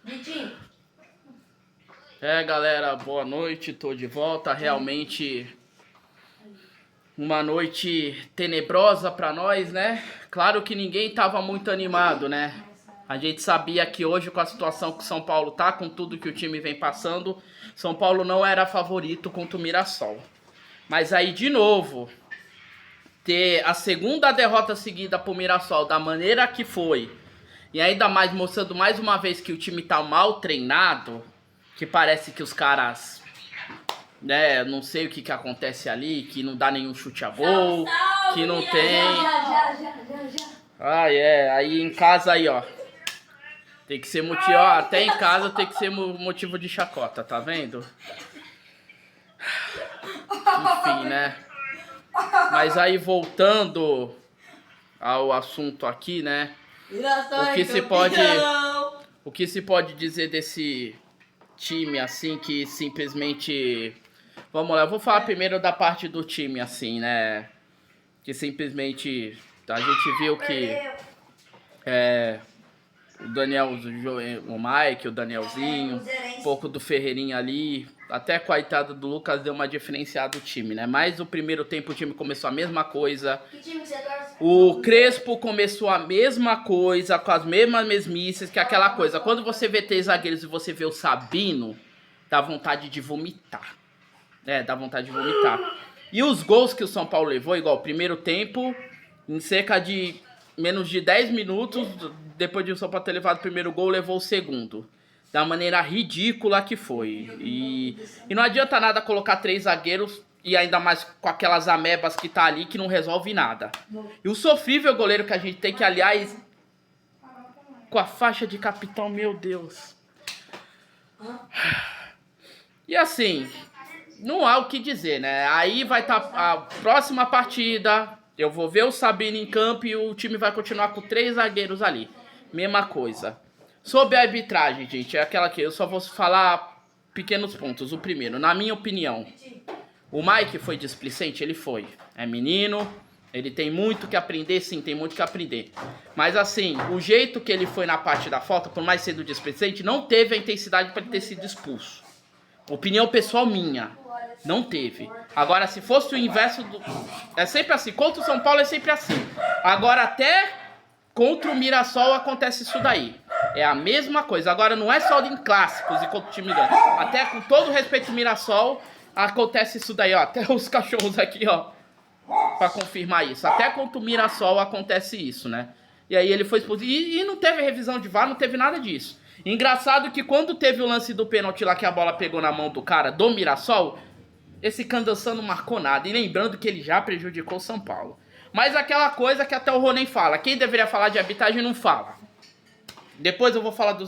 Vitinho. Galera, boa noite, tô de volta. Realmente uma noite tenebrosa pra nós, né? Claro que ninguém tava muito animado, né? A gente sabia que hoje, com a situação que o São Paulo tá, com tudo que o time vem passando, São Paulo não era favorito contra o Mirassol. Mas aí, de novo, ter a segunda derrota seguida pro Mirassol da maneira que foi, e ainda mais mostrando mais uma vez que o time tá mal treinado, que parece que os caras, né, não sei o que acontece ali, que não dá nenhum chute a gol, que não tem. Aí em casa aí, ó. Tem que ser motivo, ó, até em casa tem que ser motivo de chacota, tá vendo? Enfim, né? Mas aí voltando ao assunto aqui, né? O que se pode dizer desse time assim que simplesmente, vamos lá, eu vou falar primeiro da parte do time assim, né? Que simplesmente a gente viu que o Daniel, o Mike, o Danielzinho, um pouco do Ferreirinha ali, até coitado do Lucas deu uma diferenciada do time, né? Mas o primeiro tempo o time começou a mesma coisa. Que time que você torce? O Crespo começou a mesma coisa, com as mesmas mesmices, que é aquela coisa. Quando você vê três zagueiros e você vê o Sabino, dá vontade de vomitar. Dá vontade de vomitar. E os gols que o São Paulo levou, igual o primeiro tempo, em cerca de menos de 10 minutos, depois de o São Paulo ter levado o primeiro gol, levou o segundo. Da maneira ridícula que foi. E não adianta nada colocar três zagueiros, e ainda mais com aquelas amebas que tá ali, que não resolve nada. E o sofrível goleiro que a gente tem, que aliás, com a faixa de capitão, meu Deus. E assim, não há o que dizer, né? Aí vai estar a próxima partida, eu vou ver o Sabino em campo e o time vai continuar com três zagueiros ali. Mesma coisa. Sobre a arbitragem, gente, é aquela que eu só vou falar pequenos pontos. O primeiro, na minha opinião, o Mike foi displicente? Ele foi. É menino, ele tem muito que aprender, sim, tem muito que aprender. Mas assim, o jeito que ele foi na parte da falta, por mais sendo displicente, não teve a intensidade para ele ter sido expulso. Opinião pessoal minha. Não teve. Agora, se fosse o inverso do... É sempre assim. Contra o São Paulo é sempre assim. Agora, até contra o Mirassol acontece isso daí. É a mesma coisa. Agora, não é só em clássicos e contra o time grande. Até com todo respeito ao Mirassol, acontece isso daí, ó. Até os cachorros aqui, ó. Pra confirmar isso. Até contra o Mirassol acontece isso, né? E aí ele foi expulso. E não teve revisão de VAR, não teve nada disso. Engraçado que quando teve o lance do pênalti lá que a bola pegou na mão do cara do Mirassol, esse Candanção não marcou nada. E lembrando que ele já prejudicou o São Paulo. Mas aquela coisa que até o Ronen fala. Quem deveria falar de arbitragem não fala. Depois eu vou falar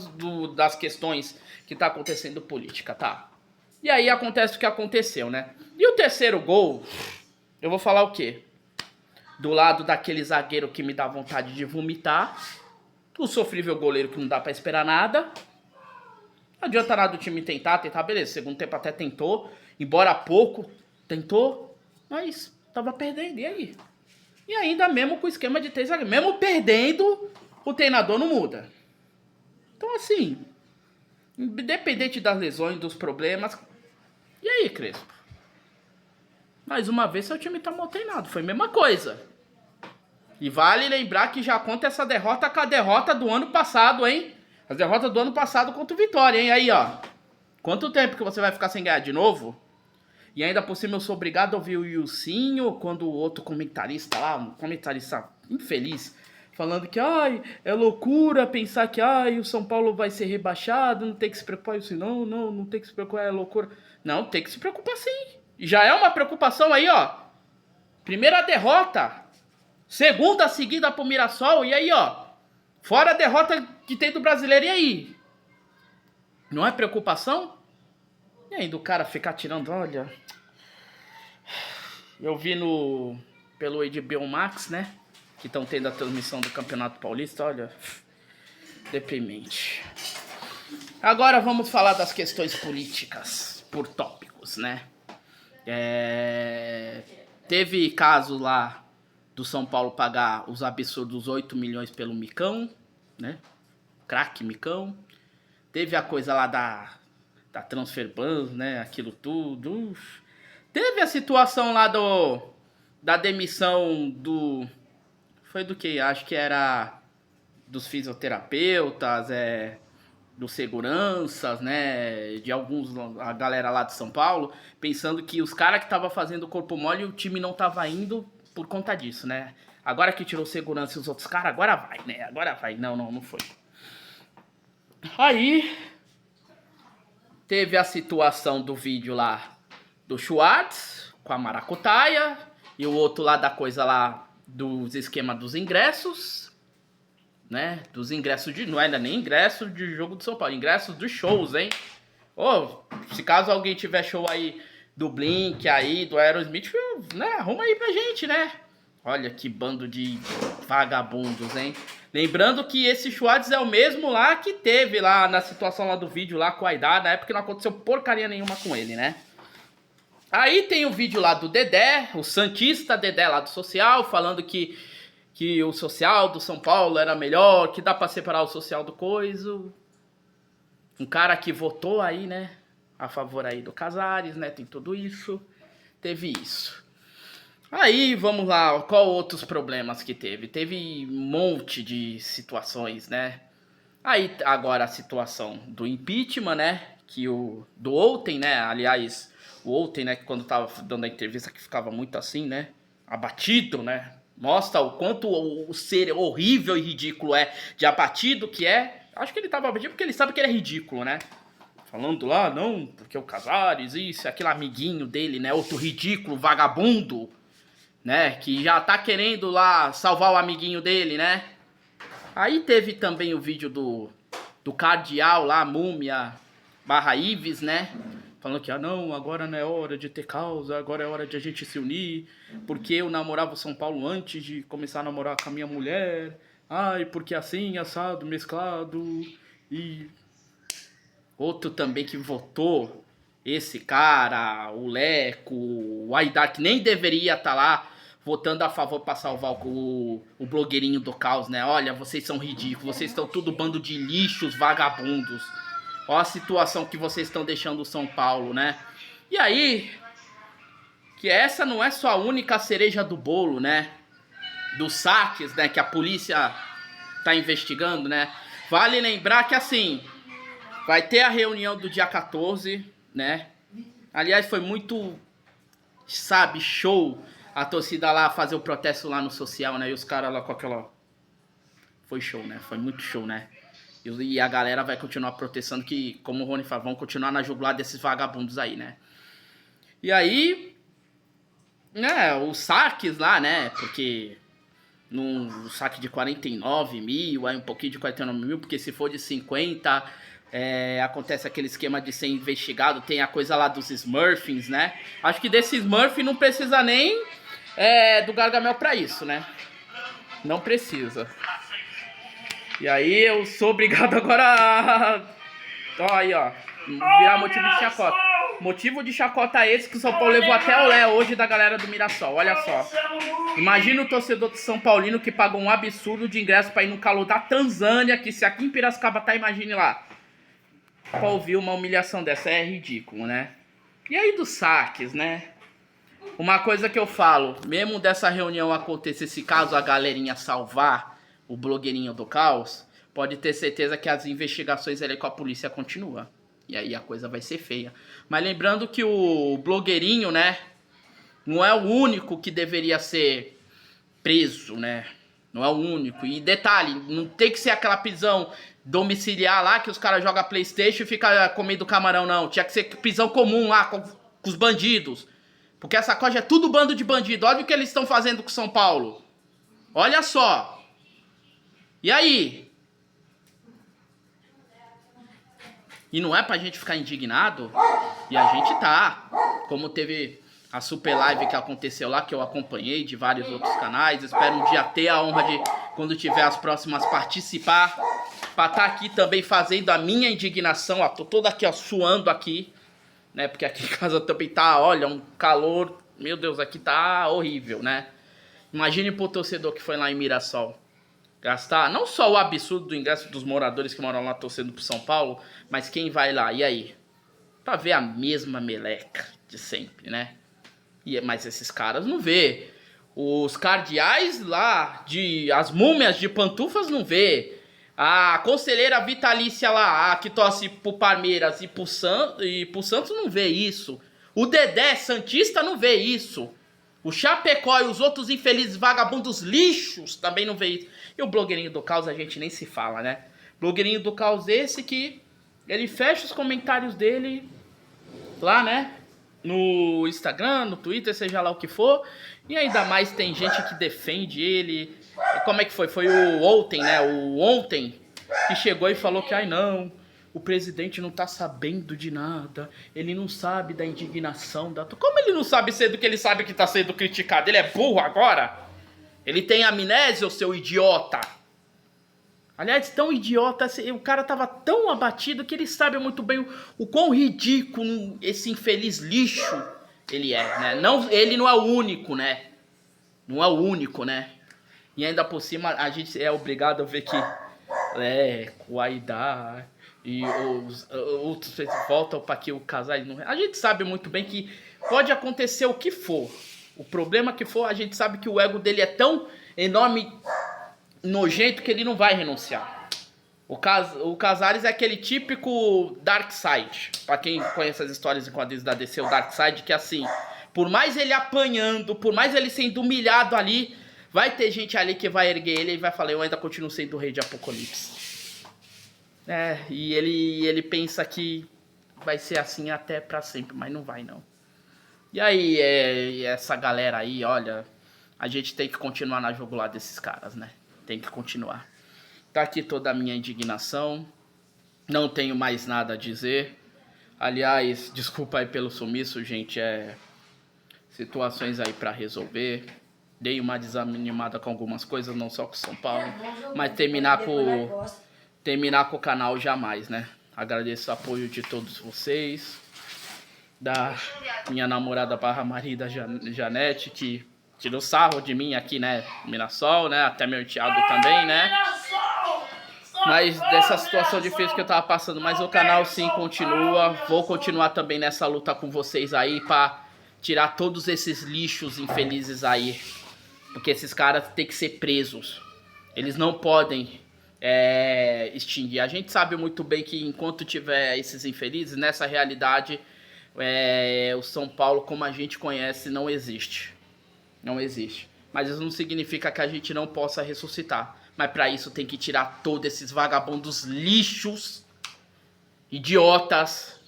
das questões que tá acontecendo política, tá? E aí acontece o que aconteceu, né? E o terceiro gol, eu vou falar o quê? Do lado daquele zagueiro que me dá vontade de vomitar. O sofrível goleiro que não dá pra esperar nada. Não adianta nada o time tentar, beleza. Segundo tempo até tentou. Embora pouco, tentou. Mas tava perdendo, e aí? E ainda mesmo com o esquema de três zagueiros. Mesmo perdendo, o treinador não muda. Então assim, independente das lesões, dos problemas. E aí, Crespo? Mais uma vez seu time tá mal treinado. Foi a mesma coisa. E vale lembrar que já conta essa derrota com a derrota do ano passado, hein? A derrota do ano passado contra o Vitória, hein? Aí, ó. Quanto tempo que você vai ficar sem ganhar de novo? E ainda por cima eu sou obrigado a ouvir o Ilcinho quando o outro comentarista lá, um comentarista infeliz, falando que, ai, é loucura pensar que, ai, o São Paulo vai ser rebaixado, não tem que se preocupar. Isso não tem que se preocupar, é loucura. Não, tem que se preocupar sim. Já é uma preocupação aí, ó. Primeira derrota. Segunda seguida pro Mirassol, e aí, ó. Fora a derrota que tem do Brasileiro, e aí? Não é preocupação? E aí, do cara ficar tirando, olha... Eu vi pelo HBO Max, né? Que estão tendo a transmissão do Campeonato Paulista, olha... Deprimente. Agora vamos falar das questões políticas, por tópicos, né? Teve caso lá do São Paulo pagar os absurdos 8 milhões pelo Micão, né? Craque Micão. Teve a coisa lá da Transfer Ban, né? Aquilo tudo. Teve a situação lá da demissão do... Foi do que? Acho que era dos fisioterapeutas, dos seguranças, né? De alguns, a galera lá de São Paulo, pensando que os caras que estavam fazendo o corpo mole, o time não tava indo por conta disso, né? Agora que tirou segurança e os outros caras, agora vai, né? Agora vai. Não foi. Aí teve a situação do vídeo lá do Schwartz com a maracutaia e o outro lá da coisa lá dos esquemas dos ingressos, né? Dos ingressos de... Não era nem ingresso de jogo do São Paulo, ingressos dos shows, hein? Ô, se caso alguém tiver show aí do Blink aí, do Aerosmith, né? Arruma aí pra gente, né? Olha que bando de vagabundos, hein? Lembrando que esse Schwartz é o mesmo lá que teve lá na situação lá do vídeo lá com a Aidar, na época que não aconteceu porcaria nenhuma com ele, né? Aí tem o vídeo lá do Dedé, o santista Dedé lá do social, falando que o social do São Paulo era melhor, que dá pra separar o social do coiso. Um cara que votou aí, né, a favor aí do Casares, né, tem tudo isso. Teve isso. Aí, vamos lá, qual outros problemas que teve? Teve um monte de situações, né? Aí, agora a situação do impeachment, né, do Outen, né, aliás, o Outen, né, que quando tava dando a entrevista que ficava muito assim, né, abatido, né, mostra o quanto o ser horrível e ridículo é, de abatido que é. Acho que ele tava abatido porque ele sabe que ele é ridículo, né? Falando lá, não, porque o Casares, isso, aquele amiguinho dele, né, outro ridículo, vagabundo, né, que já tá querendo lá salvar o amiguinho dele, né? Aí teve também o vídeo do cardeal lá, Múmia barra Ives, né? Falando que, não, agora não é hora de ter causa, agora é hora de a gente se unir, porque eu namorava o São Paulo antes de começar a namorar com a minha mulher, ai, porque assim, assado, mesclado, e... Outro também que votou, esse cara, o Leco, o Aidar, que nem deveria estar lá, votando a favor para salvar o blogueirinho do caos, né? Olha, vocês são ridículos, vocês estão tudo bando de lixos, vagabundos. Olha a situação que vocês estão deixando o São Paulo, né? E aí, que essa não é só a única cereja do bolo, né? Dos saques, né? Que a polícia tá investigando, né? Vale lembrar que, assim, vai ter a reunião do dia 14, né? Aliás, foi muito, sabe, show a torcida lá fazer o protesto lá no social, né? E os caras lá com aquela... Foi show, né? Foi muito show, né? E a galera vai continuar protestando que, como o Rony fala, vão continuar na jugular desses vagabundos aí, né? E aí, né, os saques lá, né? Porque no saque de 49 mil, aí um pouquinho de 49 mil, porque se for de 50, acontece aquele esquema de ser investigado, tem a coisa lá dos Smurfings, né? Acho que desse Smurf não precisa nem do Gargamel pra isso, né? Não precisa. E aí eu sou obrigado agora a... Ó, aí, ó. Virar motivo de chacota. Motivo de chacota esse que o São Paulo levou até o Lé hoje da galera do Mirassol. Olha só. Imagina o torcedor de São Paulino que pagou um absurdo de ingresso pra ir no calor da Tanzânia, que se aqui em Piracicaba tá, imagine lá. Pra ouvir uma humilhação dessa é ridículo, né? E aí dos saques, né? Uma coisa que eu falo, mesmo dessa reunião acontecer, se caso a galerinha salvar o blogueirinho do caos, pode ter certeza que as investigações ali com a polícia continuam. E aí a coisa vai ser feia. Mas lembrando que o blogueirinho, né, não é o único que deveria ser preso, né? Não é o único. E detalhe, não tem que ser aquela prisão domiciliar lá que os caras jogam PlayStation e ficam comendo camarão, não. Tinha que ser prisão comum lá com os bandidos. Porque essa coisa é tudo bando de bandido. Olha o que eles estão fazendo com São Paulo. Olha só. E aí? E não é pra gente ficar indignado? E a gente tá. Como teve a super live que aconteceu lá, que eu acompanhei de vários outros canais. Espero um dia ter a honra de, quando tiver as próximas, participar. Pra estar aqui também fazendo a minha indignação. Ó, tô todo aqui, ó, suando aqui. Né? Porque aqui em casa também tá, olha, um calor. Meu Deus, aqui tá horrível, né? Imagine pro torcedor que foi lá em Mirassol. Gastar não só o absurdo do ingresso dos moradores que moram lá torcendo pro São Paulo, mas quem vai lá, e aí? Pra ver a mesma meleca de sempre, né? Mas esses caras não vê. Os cardeais lá, as múmias de pantufas não vê. A conselheira vitalícia lá, que torce pro Palmeiras e pro Santos não vê isso. O Dedé Santista não vê isso. O Chapecó e os outros infelizes vagabundos lixos também não vê isso. E o blogueirinho do caos a gente nem se fala, né? Blogueirinho do caos esse que ele fecha os comentários dele lá, né? No Instagram, no Twitter, seja lá o que for. E ainda mais tem gente que defende ele. Como é que foi? Foi o ontem, né? O ontem que chegou e falou que, ai não, o presidente não tá sabendo de nada. Ele não sabe da indignação da... Como ele não sabe ser do que ele sabe que tá sendo criticado? Ele é burro agora? Ele tem amnésia, o seu idiota? Aliás, tão idiota, o cara tava tão abatido que ele sabe muito bem o quão ridículo esse infeliz lixo ele é, né? Não, ele não é o único, né? Não é o único, né? E ainda por cima, a gente é obrigado a ver que o Aidar e os outros voltam para que o casal... A gente sabe muito bem que pode acontecer o que for. O problema que for, a gente sabe que o ego dele é tão enorme, nojento, que ele não vai renunciar. O Casares é aquele típico Darkseid. Pra quem conhece as histórias em quadrinhos da DC, o Darkseid, que assim, por mais ele apanhando, por mais ele sendo humilhado ali, vai ter gente ali que vai erguer ele e vai falar, eu ainda continuo sendo o rei de Apocalipse. E ele pensa que vai ser assim até pra sempre, mas não vai não. E aí, essa galera aí, olha, a gente tem que continuar na jugular desses caras, né? Tem que continuar. Tá aqui toda a minha indignação. Não tenho mais nada a dizer. Aliás, desculpa aí pelo sumiço, gente. Situações aí pra resolver. Dei uma desanimada com algumas coisas, não só com São Paulo. Mas terminar com o canal jamais, né? Agradeço o apoio de todos vocês. Da minha namorada barra marida Janete, que tirou sarro de mim aqui, né? Mirassol, né? Até meu enteado também, né? Mas dessa situação difícil que eu tava passando. Mas o canal sim continua. Vou continuar também nessa luta com vocês aí pra tirar todos esses lixos infelizes aí. Porque esses caras têm que ser presos. Eles não podem extinguir. A gente sabe muito bem que enquanto tiver esses infelizes, nessa realidade, o São Paulo como a gente conhece não existe. Não existe. Mas isso não significa que a gente não possa ressuscitar. Mas pra isso tem que tirar todos esses vagabundos lixos, idiotas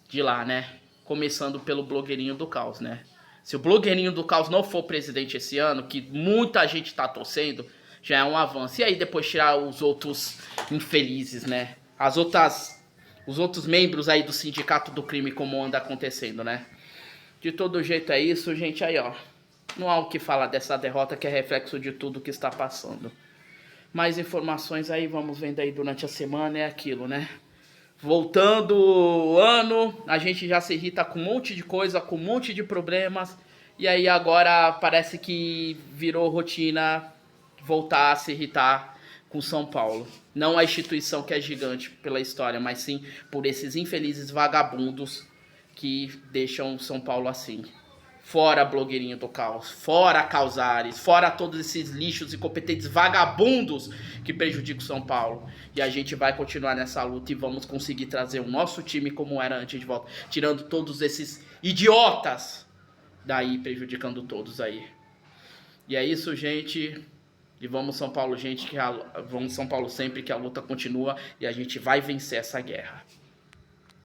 de lá, né? Começando pelo blogueirinho do caos, né? Se o blogueirinho do caos não for presidente esse ano, que muita gente tá torcendo, já é um avanço. E aí depois tirar os outros infelizes, né? Os outros membros aí do sindicato do crime, como anda acontecendo, né? De todo jeito é isso, gente. Aí, ó. Não há o que falar dessa derrota, que é reflexo de tudo que está passando. Mais informações aí, vamos vendo aí durante a semana, é aquilo, né? Voltando o ano, a gente já se irrita com um monte de coisa, com um monte de problemas. E aí agora parece que virou rotina voltar a se irritar com São Paulo. Não a instituição que é gigante pela história, mas sim por esses infelizes vagabundos que deixam São Paulo assim. Fora blogueirinho do caos, fora Causares, fora todos esses lixos incompetentes vagabundos que prejudicam São Paulo. E a gente vai continuar nessa luta e vamos conseguir trazer o nosso time como era antes de volta, tirando todos esses idiotas daí, prejudicando todos aí. E é isso, gente. E vamos São Paulo, gente, vamos São Paulo sempre, que a luta continua e a gente vai vencer essa guerra.